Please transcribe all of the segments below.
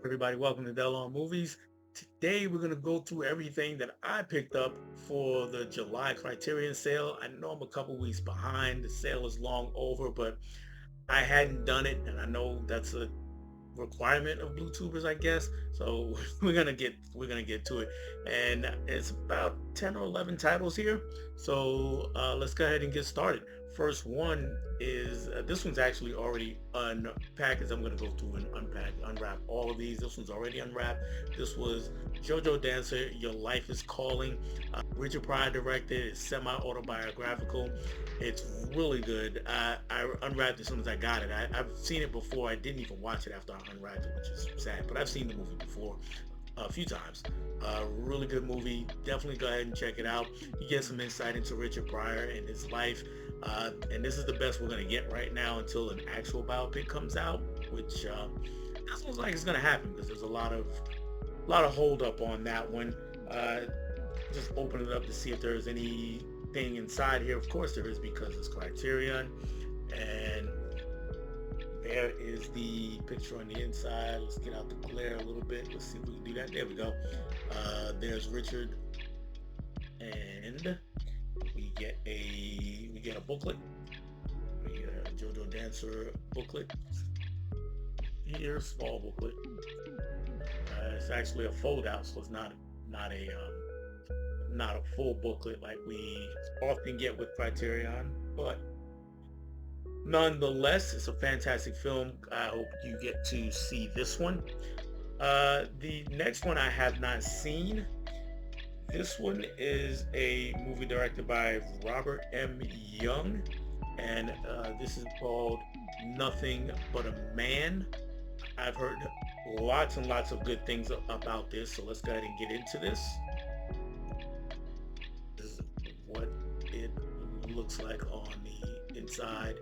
Everybody, welcome to Del on Movies. Today we're gonna go through everything that I picked up for the July Criterion sale. I know I'm a couple weeks behind. The sale is long over, but I hadn't done it, and I know that's a requirement of BlueTubers, I guess. So we're gonna get to it, and it's about 10 or 11 titles here. So let's go ahead and get started. First one is this one's actually already unpacked. As I'm gonna go through and unwrap all of these. This one's already unwrapped. This was JoJo Dancer, Your Life is Calling. Richard Pryor directed. It's semi-autobiographical. It's really good. I unwrapped it as soon as I got it. I've seen it before. I didn't even watch it after I unwrapped it, which is sad. But I've seen the movie before a few times. Really good movie. Definitely go ahead and check it out. You get some insight into Richard Pryor and his life. And this is the best we're going to get right now until an actual biopic comes out, which doesn't look like it's going to happen because there's a lot of hold up on that one. Just open it up to see if there's anything inside here. Of course there is, because it's Criterion. And there is the picture on the inside. Let's get out the glare a little bit. Let's see if we can do that. There we go. There's Richard, and we get a booklet. We get a JoJo Dancer booklet here, small booklet. It's actually a fold out, so it's not a full booklet like we often get with Criterion, but nonetheless, it's a fantastic film. I hope you get to see this one. The next one I have not seen. This one is a movie directed by Robert M. Young, and this is called Nothing But a Man. I've heard lots and lots of good things about this, so let's go ahead and get into this. This is what it looks like on the inside,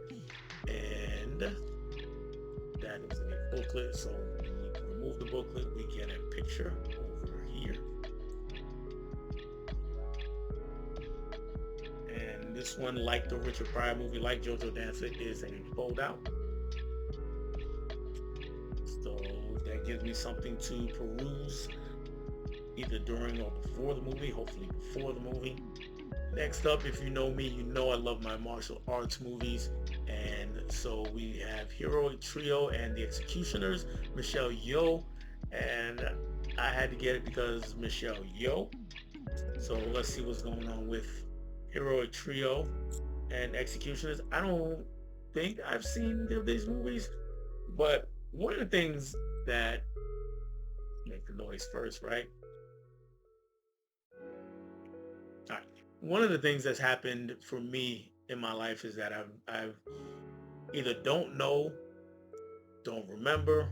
and that is a booklet. So we need to remove the booklet. We get a picture over here, and this one, like the Richard Pryor movie, like JoJo Dancer, is a fold out. So that gives me something to peruse either during or before the movie, hopefully before the movie. Next up, if you know me, you know I love my martial arts movies. And so we have Heroic Trio and the Executioners, Michelle Yeoh. And I had to get it because Michelle Yeoh. So let's see what's going on with Heroic Trio and Executioners. I don't think I've seen these movies, but one of the things that make the noise first, right? All right. One of the things that's happened for me in my life is that I've either don't know, don't remember,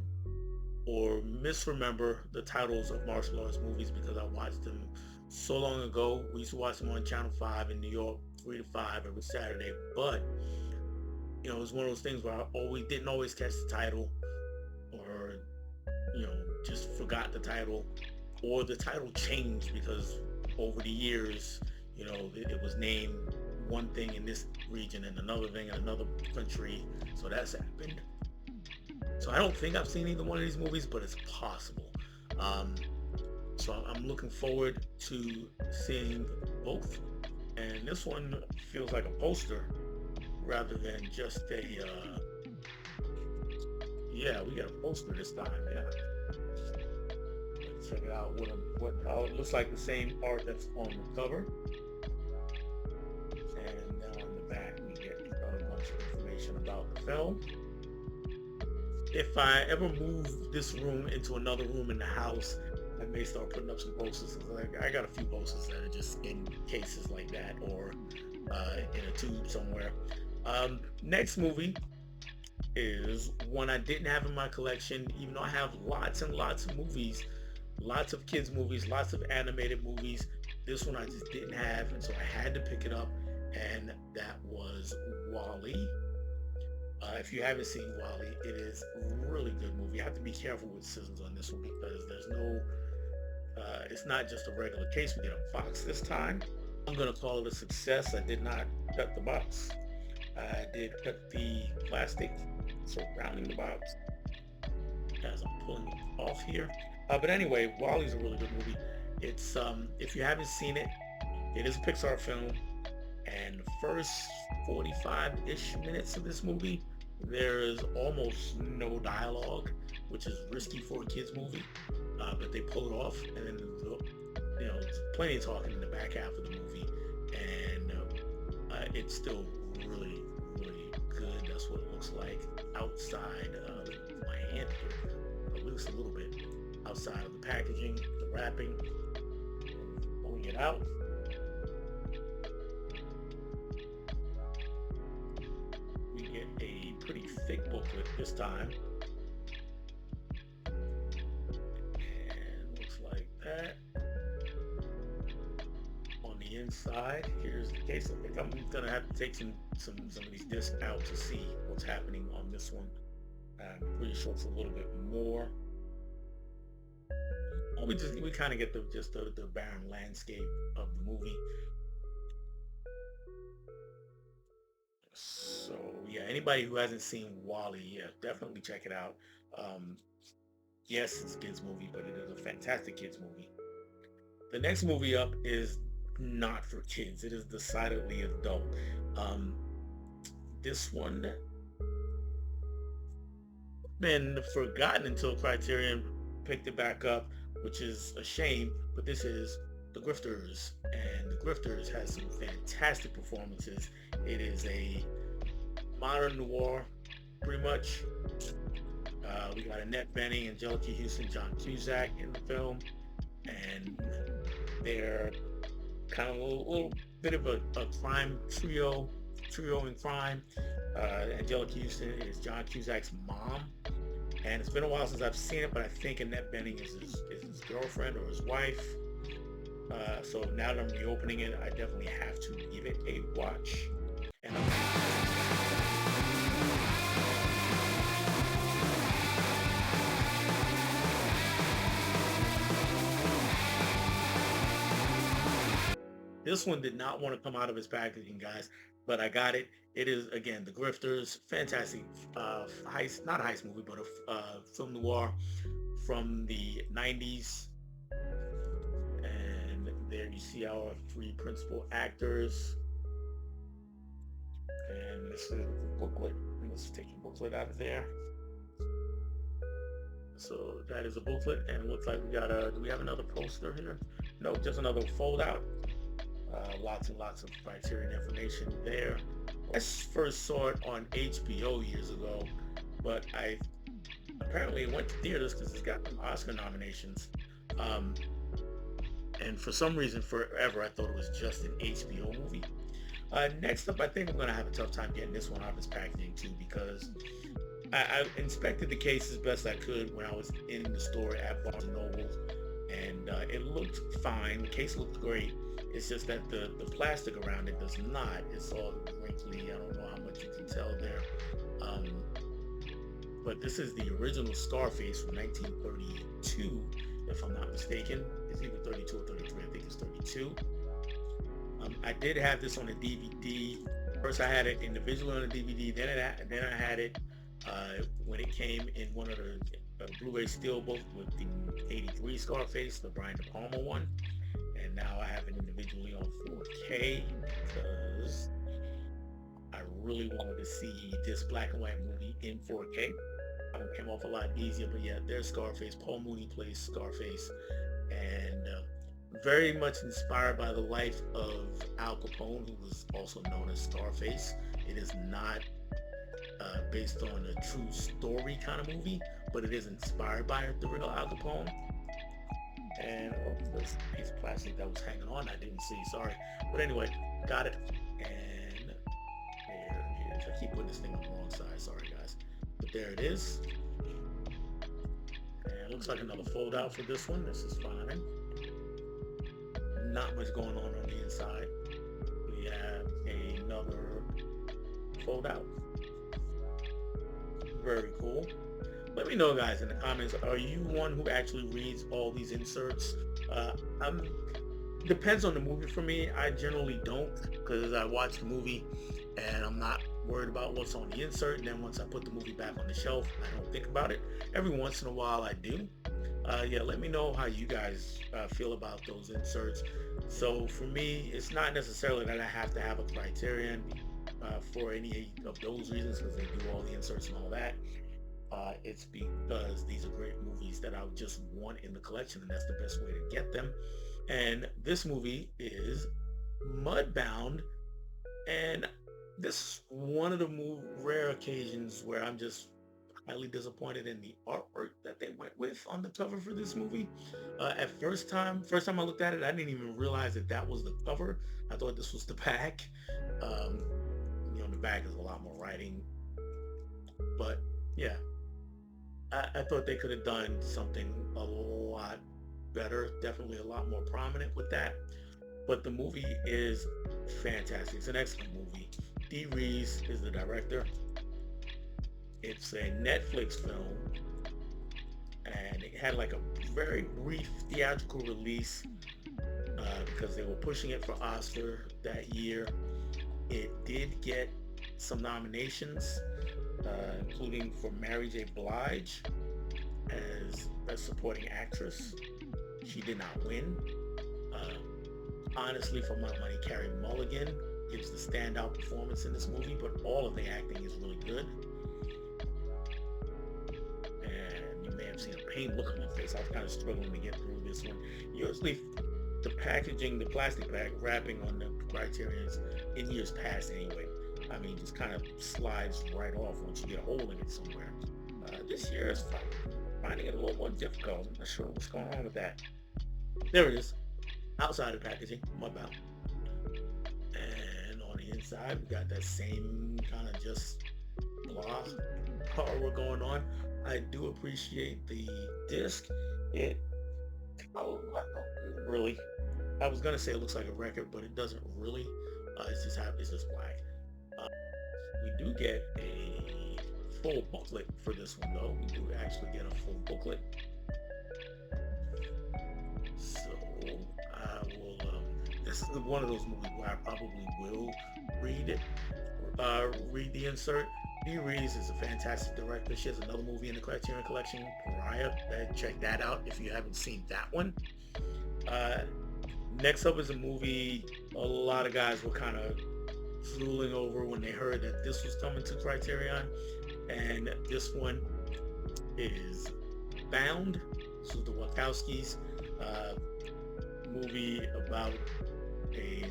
or misremember the titles of martial arts movies because I watched them so long ago. We used to watch them on Channel 5 in New York, 3 to 5 every Saturday. But it was one of those things where I always didn't always catch the title, or just forgot the title, or the title changed because over the years, it was named one thing in this region and another thing in another country. So that's happened. So I don't think I've seen either one of these movies, but it's possible. So I'm looking forward to seeing both. And this one feels like a poster rather than just yeah, we got a poster this time. Yeah. Let's check it out. It looks like the same art that's on the cover. And now on the back, we get a bunch of information about the film. If I ever move this room into another room in the house, I may start putting up some posters. I got a few posters that are just in cases like that, or in a tube somewhere. Next movie is one I didn't have in my collection, even though I have lots and lots of movies, lots of kids movies, lots of animated movies. This one I just didn't have, and so I had to pick it up, and that was WALL-E. If you haven't seen WALL-E, it is a really good movie. You have to be careful with scissors on this one because it's not just a regular case. We get a box this time. I'm going to call it a success. I did not cut the box. I did cut the plastic surrounding the box. as I'm pulling it off here. But anyway, Wally's a really good movie. It's if you haven't seen it, it is a Pixar film, and the first 45-ish minutes of this movie, there is almost no dialogue, which is risky for a kids movie, but they pull it off, and then there's plenty of talking in the back half of the movie, and it's still really, really good. That's what it looks like outside of my hand here, at least a little bit outside of the packaging, the wrapping. Pulling it out. We get a pretty thick booklet this time. And looks like that. On the inside, here's the case. I think I'm gonna have to take some of these discs out to see what's happening on this one. I'm pretty sure it's a little bit more. We kind of get the barren landscape of the movie. So yeah, anybody who hasn't seen Wally, yeah, definitely check it out. Yes, it's a kids movie, but it is a fantastic kids movie. The next movie up is not for kids. It is decidedly adult. This one been forgotten until Criterion picked it back up, which is a shame, but this is The Grifters, and The Grifters has some fantastic performances. It is a modern noir, pretty much. We got Annette Bening, Angelica Houston, John Cusack in the film, and they're kind of a little bit of a crime trio in crime. Angelica Houston is John Cusack's mom, and it's been a while since I've seen it, but I think Annette Bening is his girlfriend or his wife. So now that I'm reopening it, I definitely have to give it a watch. And this one did not want to come out of its packaging, guys, but I got it. It is, again, The Grifters, fantastic heist, not a heist movie, but a film noir from the 90s. And there you see our three principal actors. And this is the booklet. Let's take the booklet out of there. So that is a booklet, and it looks like we got do we have another poster here? No, just another fold out. Lots and lots of Criterion information there. I first saw it on HBO years ago, but I apparently went to theaters because it's got Oscar nominations. And for some reason, forever, I thought it was just an HBO movie. Next up, I think I'm going to have a tough time getting this one out of its packaging too, because I inspected the case as best I could when I was in the store at Barnes Noble, and it looked fine. The case looked great. It's just that the plastic around it does not. It's all wrinkly. I don't know how much you can tell there. But this is the original Scarface from 1932, if I'm not mistaken. It's either 32 or 33. I think it's 32. I did have this on a DVD. First I had it individually on a DVD, then I had it when it came in one of the Blu-ray Steelbook with the 83 Scarface, the Brian De Palma one. And now I have it individually on 4K because I really wanted to see this black and white movie in 4K. It came off a lot easier, but yeah, there's Scarface. Paul Mooney plays Scarface, and very much inspired by the life of Al Capone, who was also known as Scarface. It is not based on a true story kind of movie, but it is inspired by the real Al Capone. And there's a piece of plastic that was hanging on I didn't see, sorry. But anyway, got it, and there it is. I keep putting this thing on the wrong side, sorry guys. But there it is. And it looks like another fold out for this one. This is fine. Not much going on the inside. We have another fold out. Very cool. Let me know, guys, in the comments, are you one who actually reads all these inserts? Depends on the movie for me. I generally don't, because I watch the movie and I'm I'm not worried about what's on the insert, and then once I put the movie back on the shelf, I don't think about it. Every once in a while I do. Yeah, let me know how you guys feel about those inserts. So for me, it's not necessarily that I have to have a Criterion for any of those reasons, because they do all the inserts and all that. It's because these are great movies that I would just want in the collection, and that's the best way to get them. And this movie is Mudbound, and this is one of the rare occasions where I'm just highly disappointed in the artwork that they went with on the cover for this movie. At first time I looked at it, I didn't even realize that that was the cover. I thought this was the back. Um, the back is a lot more writing, but yeah, I thought they could have done something a lot better, definitely a lot more prominent with that. But the movie is fantastic. It's an excellent movie. Dee Reese is the director. It's a Netflix film, and it had like a very brief theatrical release because they were pushing it for Oscar that year. It did get some nominations, including for Mary J. Blige as Best Supporting Actress. She did not win. Honestly, for my money, Carey Mulligan gives the standout performance in this movie, but all of the acting is really good. And you may have seen a pain look on my face. I was kind of struggling to get through this one. Usually, the packaging, the plastic bag wrapping on the Criterions in years past anyway, I mean, just kind of slides right off once you get a hole in it somewhere. This year is finding it a little more difficult. I'm not sure what's going on with that. There it is. Outside of the packaging, Mudbound. And on the inside, we got that same kind of just blah horror going on. I do appreciate the disc. Oh, really, I was gonna say it looks like a record, but it doesn't really. It's just black. Uh, we do get a full booklet for this one, though. We do actually get a full booklet. So I will. This is one of those movies where I probably will read it. Read the insert. Dee Reese is a fantastic director. She has another movie in the Criterion Collection, Pariah. Check that out if you haven't seen that one. Next up is a movie a lot of guys were kind of drooling over when they heard that this was coming to Criterion, and this one is Bound. This is the Wachowskis movie about a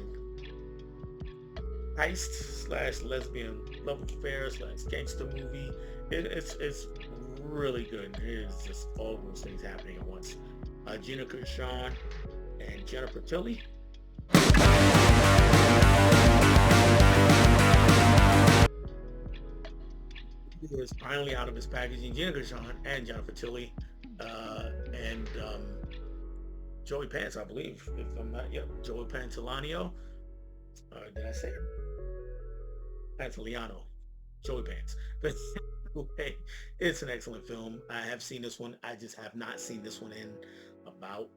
heist slash lesbian love affair slash gangster movie. It's really good. It is just all those things happening at once. Gina Gershon and Jennifer Tilly. It is finally out of his packaging. Gina Gershon and Jennifer Tilly, and Joey Pants, I believe. If I'm not, yep, Joey Pantoliano. Did I say it? Pantoliano. Joey Pants. But anyway, it's an excellent film. I have seen this one. I just have not seen this one in about,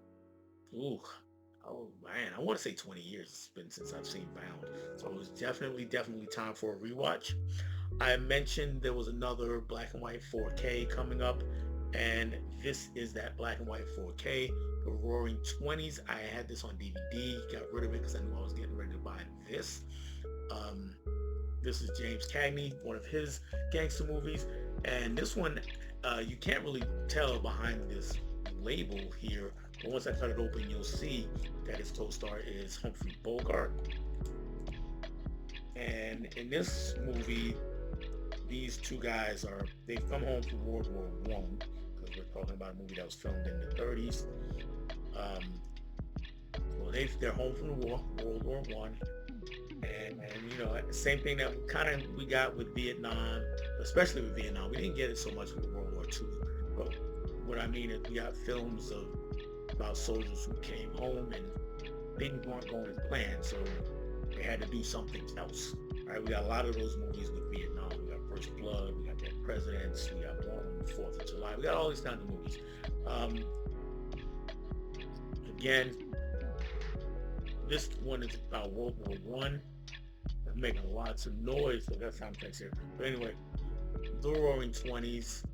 oh man, I want to say 20 years it's been since I've seen Bound. So it was definitely time for a rewatch. I mentioned there was another black and white 4K coming up, and this is that black and white 4K, the Roaring Twenties. I had this on DVD, got rid of it because I knew I was getting ready to buy this. This is James Cagney, one of his gangster movies, and this one, you can't really tell behind this label here, but once I cut it open, you'll see that his co-star is Humphrey Bogart. And in this movie, these two guys they've come home from World War One, because we're talking about a movie that was filmed in the 30s. Well, they're home from the war, World War One, and same thing that we got with Vietnam, especially with Vietnam. We didn't get it so much with World War II, but what I mean is we got films about soldiers who came home and things weren't going as planned, so they had to do something else. Right? We got a lot of those movies with Vietnam. We got First Blood, we got Dead Presidents, we got Born on the 4th of July. We got all these kinds of movies. Again, this one is about World War One. I'm making lots of noise, so that's sound effects here. But anyway, The Roaring Twenties,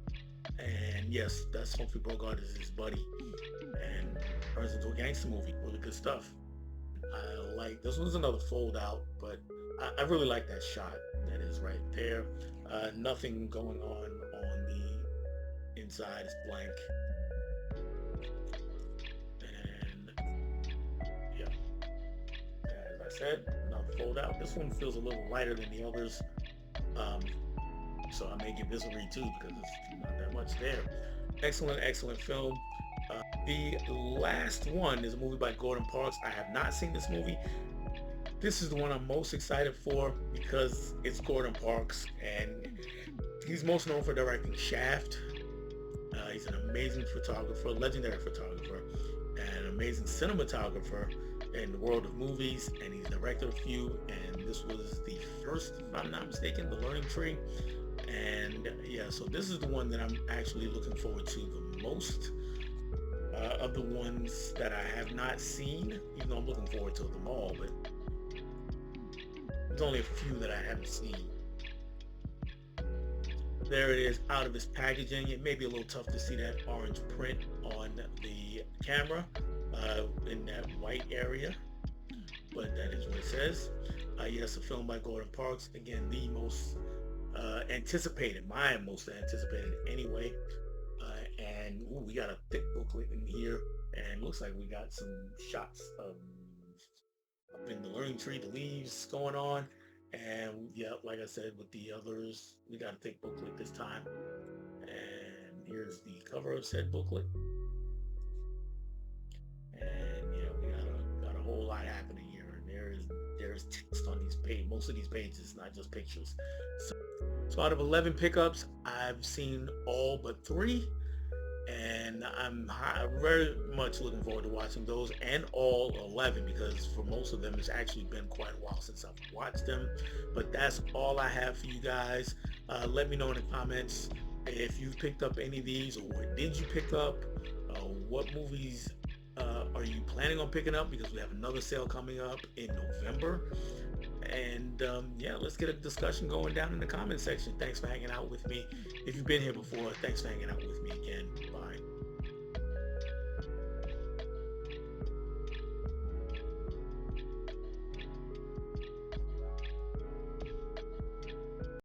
and yes, that's Humphrey Bogart is his buddy, and turns into a gangster movie. Really good stuff. I like this one's another fold out, but I really like that shot. That is right there. Nothing going on the inside. It's blank, and yeah, as I said, another fold out. This one feels a little lighter than the others, um, so I may give this a read too because it's not that much there. Excellent, excellent film. The last one is a movie by Gordon Parks. I have not seen this movie. This is the one I'm most excited for because it's Gordon Parks, and he's most known for directing Shaft. He's an amazing photographer, legendary photographer, and an amazing cinematographer in the world of movies, and he's directed a few, and this was the first, if I'm not mistaken, The Learning Tree. And yeah, so this is the one that I'm actually looking forward to the most of the ones that I have not seen, even though I'm looking forward to them all, but there's only a few that I haven't seen. There it is out of its packaging. It may be a little tough to see that orange print on the camera in that white area, but that is what it says. Yes, a film by Gordon Parks. Again, the most anticipated, my most anticipated anyway. And ooh, we got a thick booklet in here, and looks like we got some shots of up in the learning tree, the leaves going on. And yeah, like I said, with the others, we got a thick booklet this time. And here's the cover of said booklet. And yeah, we got a whole lot happening here. And there's text on these pages. Most of these pages, not just pictures. So out of 11 pickups, I've seen all but 3. And I'm very much looking forward to watching those and all 11, because for most of them it's actually been quite a while since I've watched them. But that's all I have for you guys. Let me know in the comments if you've picked up any of these, or what did you pick up, what movies are you planning on picking up, because we have another sale coming up in November. And yeah, let's get a discussion going down in the comment section. Thanks for hanging out with me. If you've been here before, thanks for hanging out with me again. Bye.